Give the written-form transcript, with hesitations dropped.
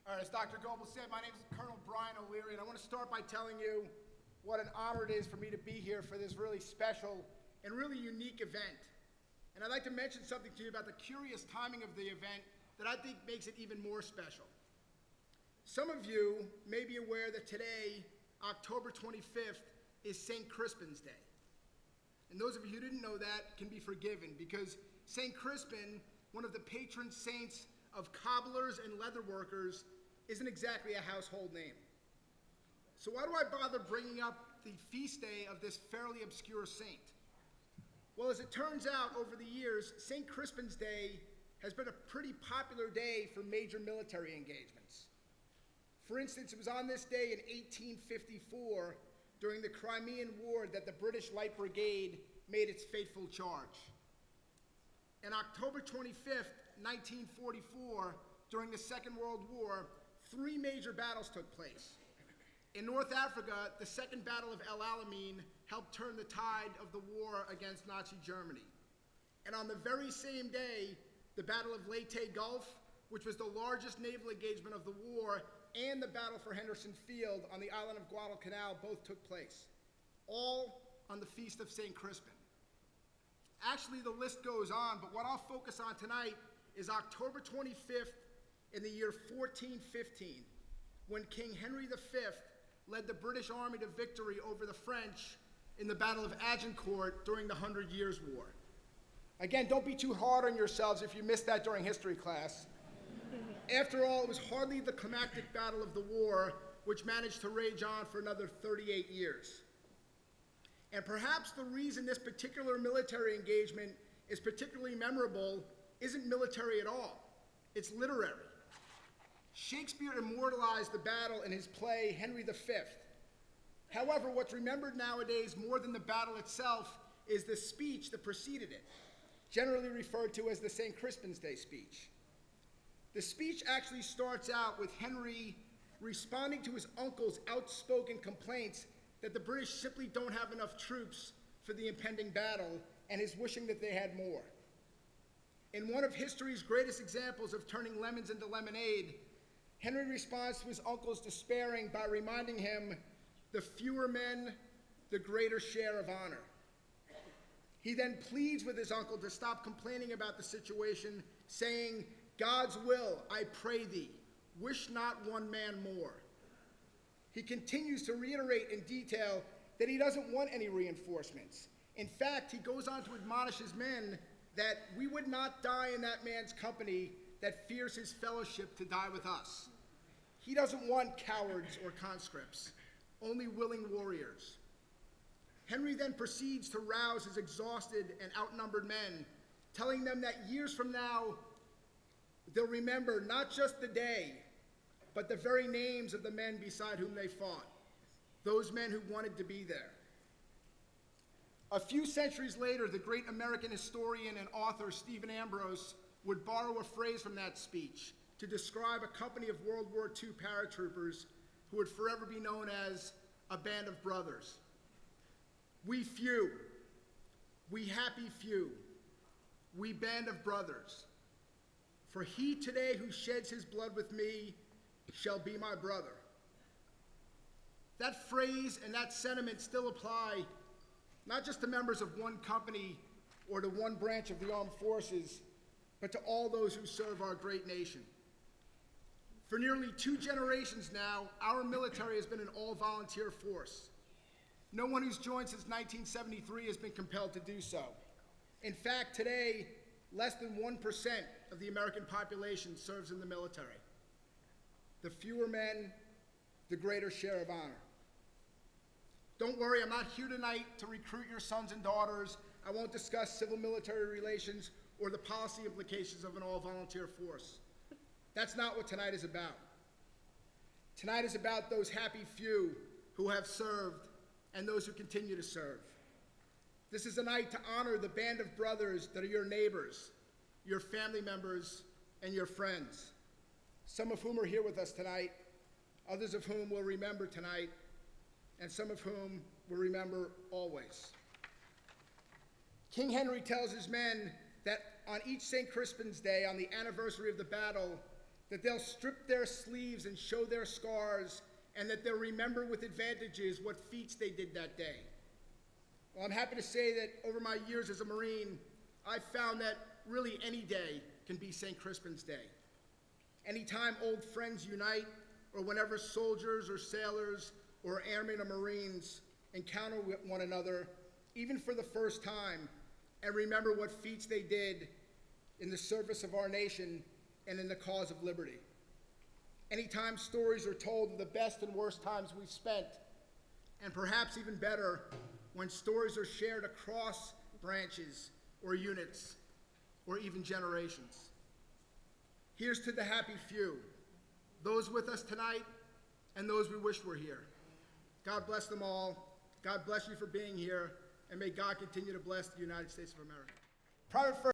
All right, as Dr. Goebel said, my name is Colonel Brian O'Leary, and I want to start by telling you what an honor it is for me to be here for this really special and really unique event. And I'd like to mention something to you about the curious timing of the event that I think makes it even more special. Some of you may be aware that today, October 25th, is St. Crispin's Day. And those of you who didn't know that can be forgiven because St. Crispin, one of the patron saints of cobblers and leather workers, isn't exactly a household name. So why do I bother bringing up the feast day of this fairly obscure saint? Well, as it turns out, over the years, St. Crispin's Day has been a pretty popular day for major military engagements. For instance, it was on this day in 1854, during the Crimean War, that the British Light Brigade made its fateful charge. On October 25th, 1944, during the Second World War, three major battles took place. In North Africa, the Second Battle of El Alamein helped turn the tide of the war against Nazi Germany. And on the very same day, the Battle of Leyte Gulf, which was the largest naval engagement of the war, and the Battle for Henderson Field on the island of Guadalcanal both took place, all on the feast of St. Crispin. Actually, the list goes on, but what I'll focus on tonight is October 25th in the year 1415, when King Henry V led the British Army to victory over the French in the Battle of Agincourt during the 100 Years' War. Again, don't be too hard on yourselves if you missed that during history class. After all, it was hardly the climactic battle of the war, which managed to rage on for another 38 years. And perhaps the reason this particular military engagement is particularly memorable isn't military at all. It's literary. Shakespeare immortalized the battle in his play Henry V. However, what's remembered nowadays more than the battle itself is the speech that preceded it, generally referred to as the St. Crispin's Day speech. The speech actually starts out with Henry responding to his uncle's outspoken complaints that the British simply don't have enough troops for the impending battle, and his wishing that they had more. In one of history's greatest examples of turning lemons into lemonade, Henry responds to his uncle's despairing by reminding him, "The fewer men, the greater share of honor." He then pleads with his uncle to stop complaining about the situation, saying, "God's will, I pray thee, wish not one man more." He continues to reiterate in detail that he doesn't want any reinforcements. In fact, he goes on to admonish his men that we would not die in that man's company that fears his fellowship to die with us. He doesn't want cowards or conscripts, only willing warriors. Henry then proceeds to rouse his exhausted and outnumbered men, telling them that years from now, they'll remember not just the day, but the very names of the men beside whom they fought, those men who wanted to be there. A few centuries later, the great American historian and author Stephen Ambrose would borrow a phrase from that speech to describe a company of World War II paratroopers who would forever be known as a band of brothers. We few, we happy few, we band of brothers. For he today who sheds his blood with me shall be my brother. That phrase and that sentiment still apply not just to members of one company or to one branch of the armed forces, but to all those who serve our great nation. For nearly 2 generations now, our military has been an all-volunteer force. No one who's joined since 1973 has been compelled to do so. In fact, today, less than 1% of the American population serves in the military. The fewer men, the greater share of honor. Don't worry, I'm not here tonight to recruit your sons and daughters. I won't discuss civil-military relations or the policy implications of an all-volunteer force. That's not what tonight is about. Tonight is about those happy few who have served and those who continue to serve. This is a night to honor the band of brothers that are your neighbors, your family members, and your friends, some of whom are here with us tonight, others of whom will remember tonight, and some of whom will remember always. King Henry tells his men that on each St. Crispin's Day, on the anniversary of the battle, that they'll strip their sleeves and show their scars, and that they'll remember with advantages what feats they did that day. Well, I'm happy to say that over my years as a Marine, I've found that really any day can be St. Crispin's Day. Anytime old friends unite, or whenever soldiers or sailors or airmen or Marines encounter one another, even for the first time, and remember what feats they did in the service of our nation and in the cause of liberty. Anytime stories are told of the best and worst times we've spent, and perhaps even better, when stories are shared across branches or units or even generations. Here's to the happy few, those with us tonight and those we wish were here. God bless them all. God bless you for being here, and may God continue to bless the United States of America. Private First